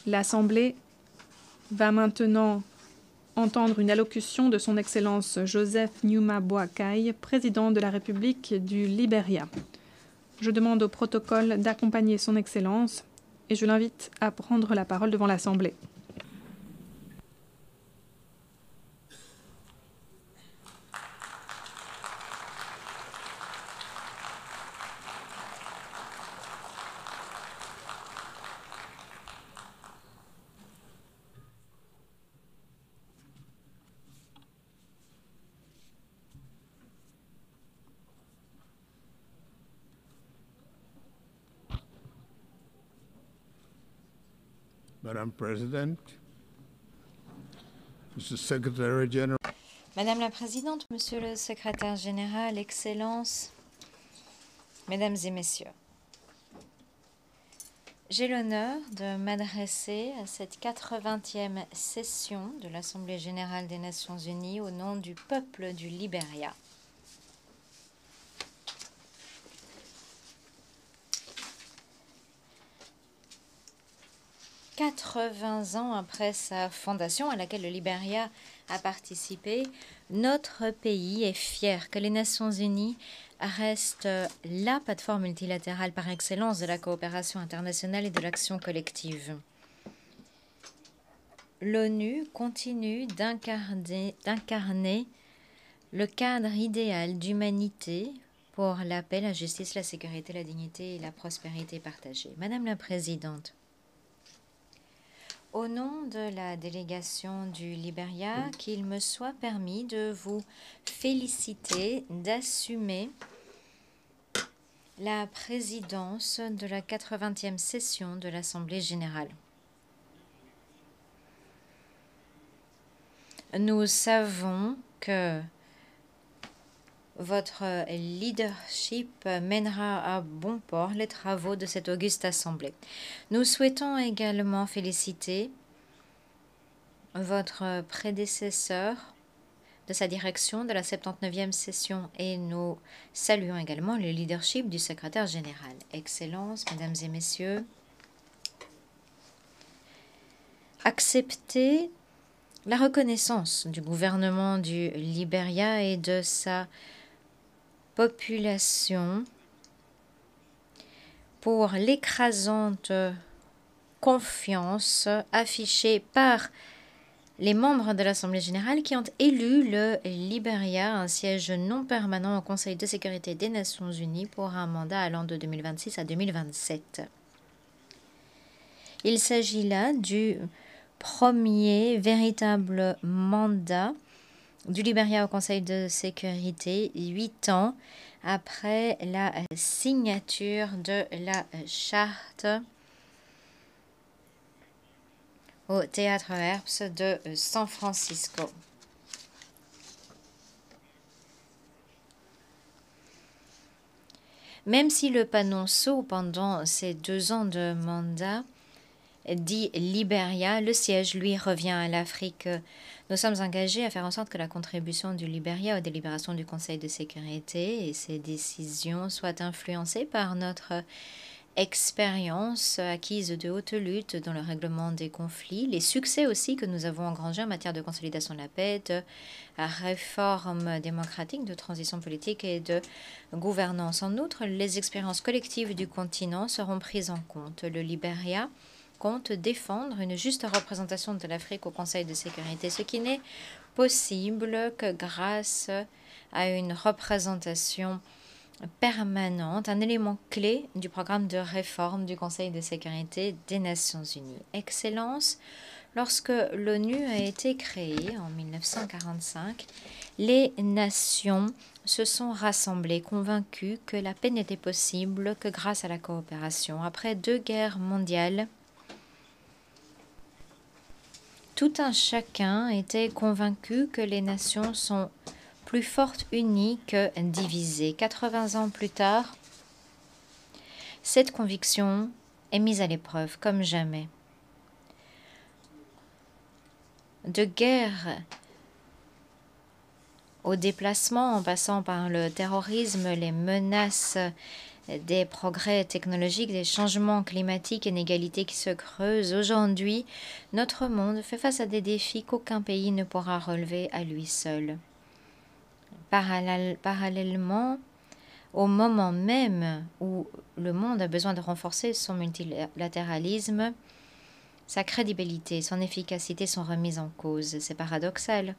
L'Assemblée va maintenant entendre une allocution de son Excellence Joseph Numa Boakai, président de la République du Libéria. Je demande au protocole d'accompagner son Excellence et je l'invite à prendre la parole devant l'Assemblée. Madam President, Mr. Secretary General. Madame la Présidente, Monsieur le Secrétaire Général, Excellences, Mesdames et Messieurs, j'ai l'honneur de m'adresser à cette 80e session de l'Assemblée générale des Nations unies au nom du peuple du Libéria. « 80 ans après sa fondation, à laquelle le Libéria a participé, notre pays est fier que les Nations unies restent la plateforme multilatérale par excellence de la coopération internationale et de l'action collective. L'ONU continue d'incarner le cadre idéal d'humanité pour la paix, la justice, la sécurité, la dignité et la prospérité partagée. Madame la Présidente, au nom de la délégation du Libéria, qu'il me soit permis de vous féliciter d'assumer la présidence de la 80e session de l'Assemblée générale. Nous savons que votre leadership mènera à bon port les travaux de cette auguste assemblée. Nous souhaitons également féliciter votre prédécesseur de sa direction de la 79e session et nous saluons également le leadership du secrétaire général. Excellences, Mesdames et Messieurs, acceptez la reconnaissance du gouvernement du Libéria et de sa population pour l'écrasante confiance affichée par les membres de l'Assemblée générale qui ont élu le Libéria un siège non permanent au Conseil de sécurité des Nations unies pour un mandat allant de 2026 à 2027. Il s'agit là du premier véritable mandat du Libéria au Conseil de sécurité, 8 ans après la signature de la charte au Théâtre Herbst de San Francisco. Même si le panonceau pendant ces 2 ans de mandat dit Libéria, le siège lui revient à l'Afrique. Nous sommes engagés à faire en sorte que la contribution du Libéria aux délibérations du Conseil de sécurité et ses décisions soient influencées par notre expérience acquise de haute lutte dans le règlement des conflits, les succès aussi que nous avons engrangés en matière de consolidation de la paix, de réforme démocratique, de transition politique et de gouvernance. En outre, les expériences collectives du continent seront prises en compte. Le Libéria compte défendre une juste représentation de l'Afrique au Conseil de sécurité, ce qui n'est possible que grâce à une représentation permanente, un élément clé du programme de réforme du Conseil de sécurité des Nations unies. Excellences, lorsque l'ONU a été créée en 1945, les nations se sont rassemblées, convaincues que la paix n'était possible que grâce à la coopération. Après 2 guerres mondiales, tout un chacun était convaincu que les nations sont plus fortes unies que divisées. 80 ans plus tard, cette conviction est mise à l'épreuve comme jamais. De guerre au déplacement, en passant par le terrorisme, les menaces des progrès technologiques, des changements climatiques, inégalités qui se creusent. Aujourd'hui, notre monde fait face à des défis qu'aucun pays ne pourra relever à lui seul. Parallèlement, au moment même où le monde a besoin de renforcer son multilatéralisme, sa crédibilité, son efficacité sont remises en cause. C'est paradoxal.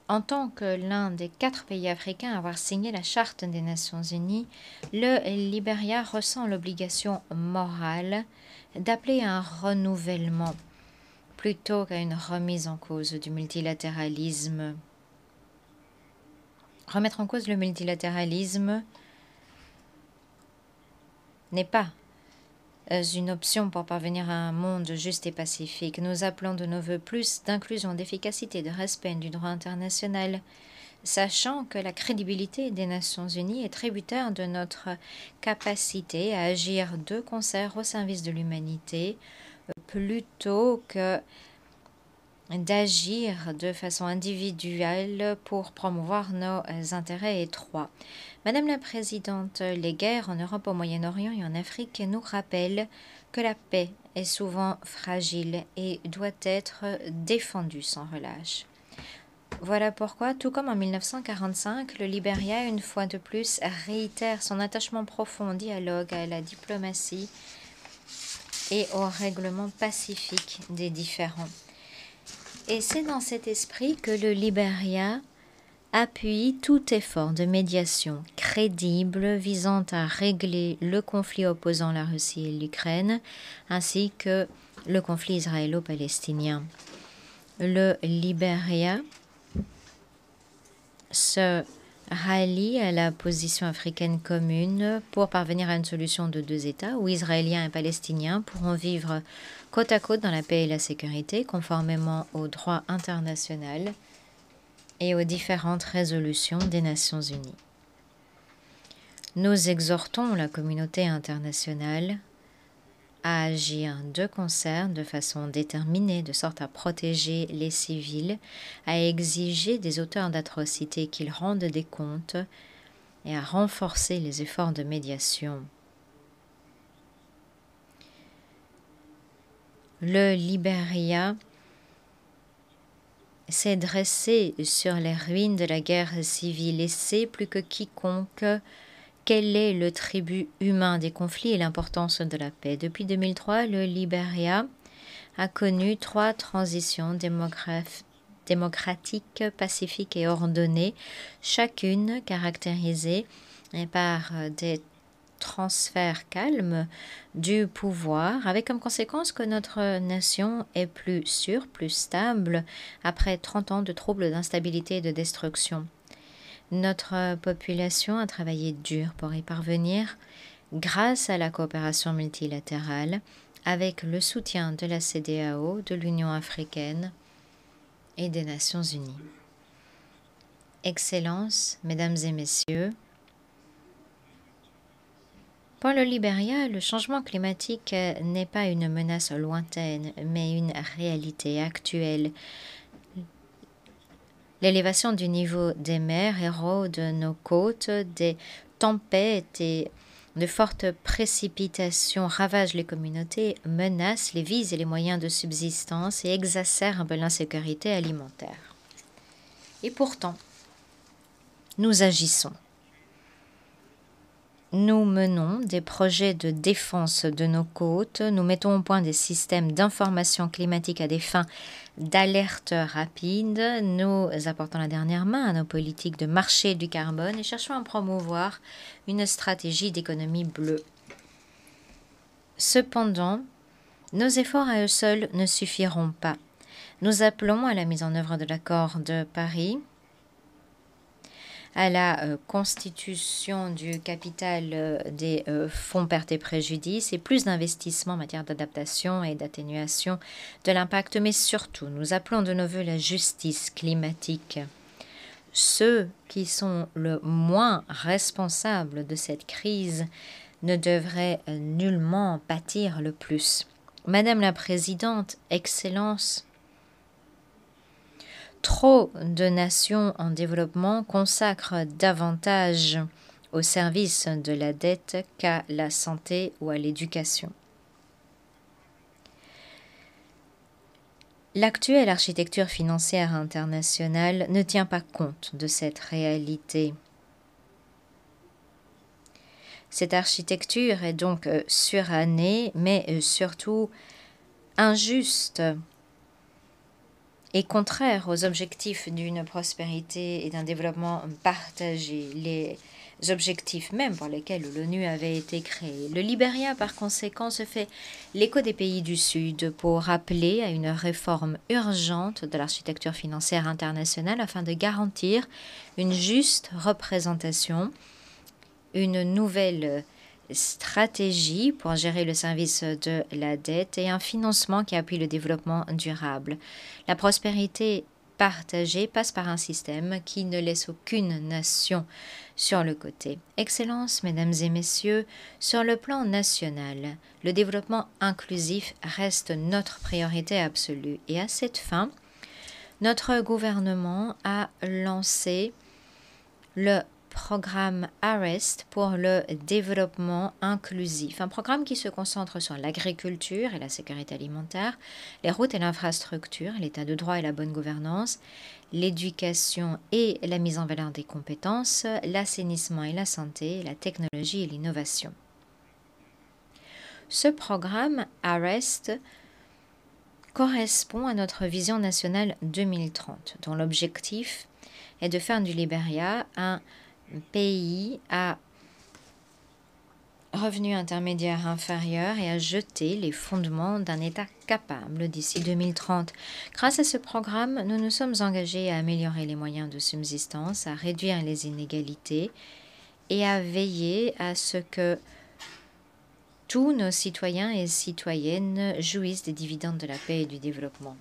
En tant que l'un des 4 pays africains à avoir signé la Charte des Nations Unies, le Libéria ressent l'obligation morale d'appeler à un renouvellement plutôt qu'à une remise en cause du multilatéralisme. Remettre en cause le multilatéralisme n'est pas une option pour parvenir à un monde juste et pacifique. Nous appelons de nos vœux plus d'inclusion, d'efficacité, de respect du droit international, sachant que la crédibilité des Nations Unies est tributaire de notre capacité à agir de concert au service de l'humanité, plutôt que d'agir de façon individuelle pour promouvoir nos intérêts étroits. Madame la Présidente, les guerres en Europe, au Moyen-Orient et en Afrique nous rappellent que la paix est souvent fragile et doit être défendue sans relâche. Voilà pourquoi, tout comme en 1945, le Libéria, une fois de plus, réitère son attachement profond au dialogue, à la diplomatie et au règlement pacifique des différends. Et c'est dans cet esprit que le Libéria appuie tout effort de médiation crédible visant à régler le conflit opposant la Russie et l'Ukraine, ainsi que le conflit israélo-palestinien. Le Libéria se rallie à la position africaine commune pour parvenir à une solution de 2 États où Israéliens et Palestiniens pourront vivre côte à côte dans la paix et la sécurité, conformément au droit international et aux différentes résolutions des Nations Unies. Nous exhortons la communauté internationale à agir de concert de façon déterminée, de sorte à protéger les civils, à exiger des auteurs d'atrocités qu'ils rendent des comptes et à renforcer les efforts de médiation. Le Libéria s'est dressé sur les ruines de la guerre civile et sait plus que quiconque quel est le tribut humain des conflits et l'importance de la paix. Depuis 2003, le Libéria a connu 3 transitions démocratiques, pacifiques et ordonnées, chacune caractérisée par des transferts calmes du pouvoir, avec comme conséquence que notre nation est plus sûre, plus stable, après 30 ans de troubles, d'instabilité et de destruction. Notre population a travaillé dur pour y parvenir grâce à la coopération multilatérale avec le soutien de la CEDEAO, de l'Union africaine et des Nations unies. Excellences, Mesdames et Messieurs, pour le Libéria, le changement climatique n'est pas une menace lointaine, mais une réalité actuelle. L'élévation du niveau des mers érode nos côtes, des tempêtes et de fortes précipitations ravagent les communautés, menacent les vies et les moyens de subsistance et exacerbent l'insécurité alimentaire. Et pourtant, nous agissons. Nous menons des projets de défense de nos côtes, nous mettons au point des systèmes d'information climatique à des fins d'alerte rapide, nous apportons la dernière main à nos politiques de marché du carbone et cherchons à promouvoir une stratégie d'économie bleue. Cependant, nos efforts à eux seuls ne suffiront pas. Nous appelons à la mise en œuvre de l'accord de Paris, à la constitution du capital des fonds pertes et préjudices et plus d'investissements en matière d'adaptation et d'atténuation de l'impact, mais surtout, nous appelons de nos vœux la justice climatique. Ceux qui sont le moins responsables de cette crise ne devraient nullement pâtir le plus. Madame la Présidente, Excellences, trop de nations en développement consacrent davantage au service de la dette qu'à la santé ou à l'éducation. L'actuelle architecture financière internationale ne tient pas compte de cette réalité. Cette architecture est donc surannée, mais surtout injuste et contraire aux objectifs d'une prospérité et d'un développement partagé, les objectifs même pour lesquels l'ONU avait été créée. Le Libéria, par conséquent, se fait l'écho des pays du Sud pour appeler à une réforme urgente de l'architecture financière internationale afin de garantir une juste représentation, une nouvelle stratégie pour gérer le service de la dette et un financement qui appuie le développement durable. La prospérité partagée passe par un système qui ne laisse aucune nation sur le côté. Excellences, mesdames et messieurs, sur le plan national, le développement inclusif reste notre priorité absolue. Et à cette fin, notre gouvernement a lancé le programme AREST pour le développement inclusif, un programme qui se concentre sur l'agriculture et la sécurité alimentaire, les routes et l'infrastructure, l'état de droit et la bonne gouvernance, l'éducation et la mise en valeur des compétences, l'assainissement et la santé, la technologie et l'innovation. Ce programme AREST correspond à notre vision nationale 2030, dont l'objectif est de faire du Libéria un pays à revenu intermédiaire inférieur et à jeter les fondements d'un État capable d'ici 2030. Grâce à ce programme, nous nous sommes engagés à améliorer les moyens de subsistance, à réduire les inégalités et à veiller à ce que tous nos citoyens et citoyennes jouissent des dividendes de la paix et du développement.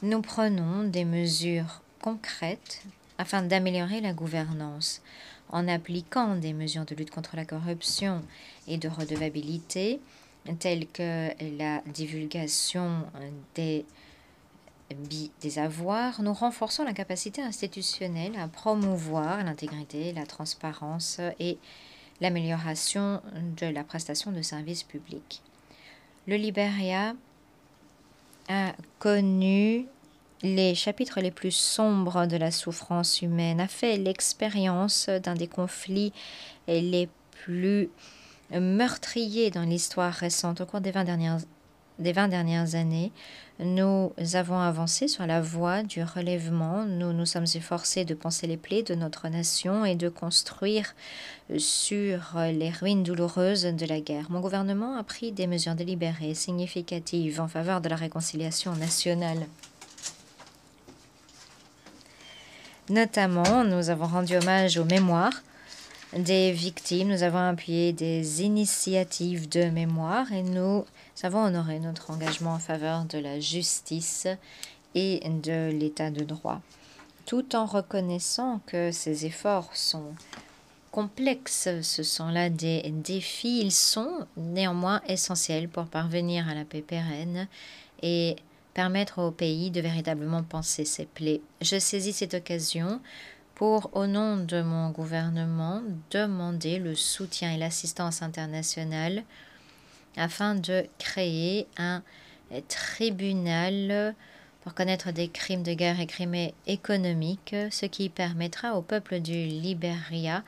Nous prenons des mesures concrètes afin d'améliorer la gouvernance en appliquant des mesures de lutte contre la corruption et de redevabilité, telles que la divulgation des avoirs. Nous renforçons la capacité institutionnelle à promouvoir l'intégrité, la transparence et l'amélioration de la prestation de services publics. Le Libéria a connu les chapitres les plus sombres de la souffrance humaine, a fait l'expérience d'un des conflits les plus meurtriers dans l'histoire récente. Au cours des 20 dernières années, nous avons avancé sur la voie du relèvement. Nous nous sommes efforcés de panser les plaies de notre nation et de construire sur les ruines douloureuses de la guerre. Mon gouvernement a pris des mesures délibérées, significatives en faveur de la réconciliation nationale. Notamment, nous avons rendu hommage aux mémoires des victimes, nous avons appuyé des initiatives de mémoire et nous avons honoré notre engagement en faveur de la justice et de l'état de droit, tout en reconnaissant que ces efforts sont complexes, ce sont là des défis, ils sont néanmoins essentiels pour parvenir à la paix pérenne et permettre au pays de véritablement panser ses plaies. Je saisis cette occasion pour, au nom de mon gouvernement, demander le soutien et l'assistance internationale afin de créer un tribunal pour connaître des crimes de guerre et crimes économiques, ce qui permettra au peuple du Libéria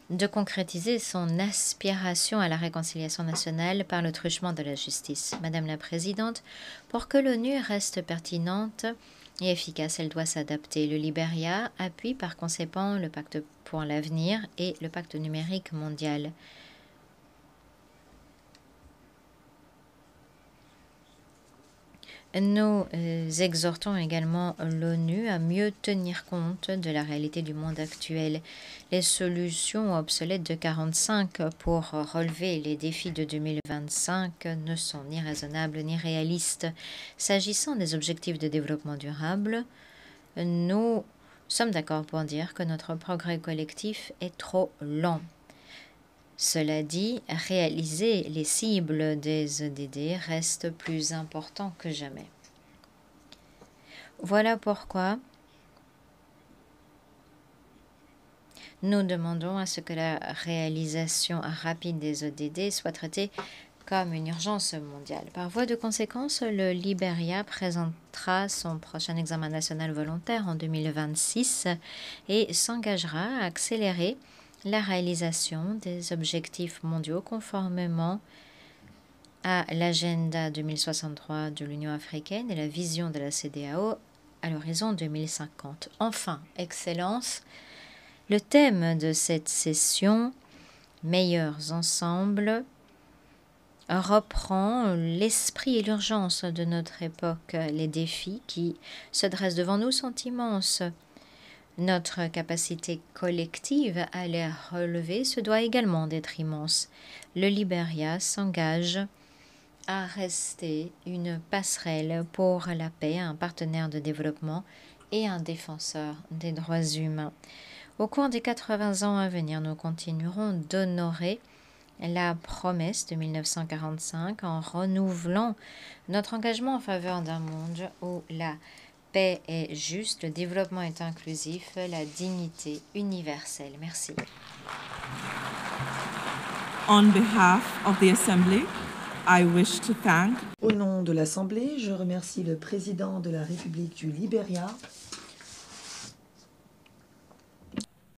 de concrétiser son aspiration à la réconciliation nationale par le truchement de la justice. Madame la Présidente, pour que l'ONU reste pertinente et efficace, elle doit s'adapter. Le Libéria appuie par conséquent le pacte pour l'avenir et le pacte numérique mondial. Nous exhortons également l'ONU à mieux tenir compte de la réalité du monde actuel. Les solutions obsolètes de 1945 pour relever les défis de 2025 ne sont ni raisonnables ni réalistes. S'agissant des objectifs de développement durable, nous sommes d'accord pour dire que notre progrès collectif est trop lent. Cela dit, réaliser les cibles des ODD reste plus important que jamais. Voilà pourquoi Nous demandons à ce que la réalisation rapide des ODD soit traitée comme une urgence mondiale. Par voie de conséquence, le Libéria présentera son prochain examen national volontaire en 2026 et s'engagera à accélérer la réalisation des objectifs mondiaux conformément à l'agenda 2063 de l'Union africaine et la vision de la CEDEAO à l'horizon 2050. Enfin, Excellence, le thème de cette session, Meilleurs ensemble, reprend l'esprit et l'urgence de notre époque. Les défis qui se dressent devant nous sont immenses. Notre capacité collective à les relever se doit également d'être immense. Le Libéria s'engage à rester une passerelle pour la paix, un partenaire de développement et un défenseur des droits humains. Au cours des 80 ans à venir, nous continuerons d'honorer la promesse de 1945 en renouvelant notre engagement en faveur d'un monde où la paix est juste, le développement est inclusif, la dignité universelle. Merci. On behalf of the Assembly, I wish to thank Au nom de l'Assemblée, je remercie le président de la République du Libéria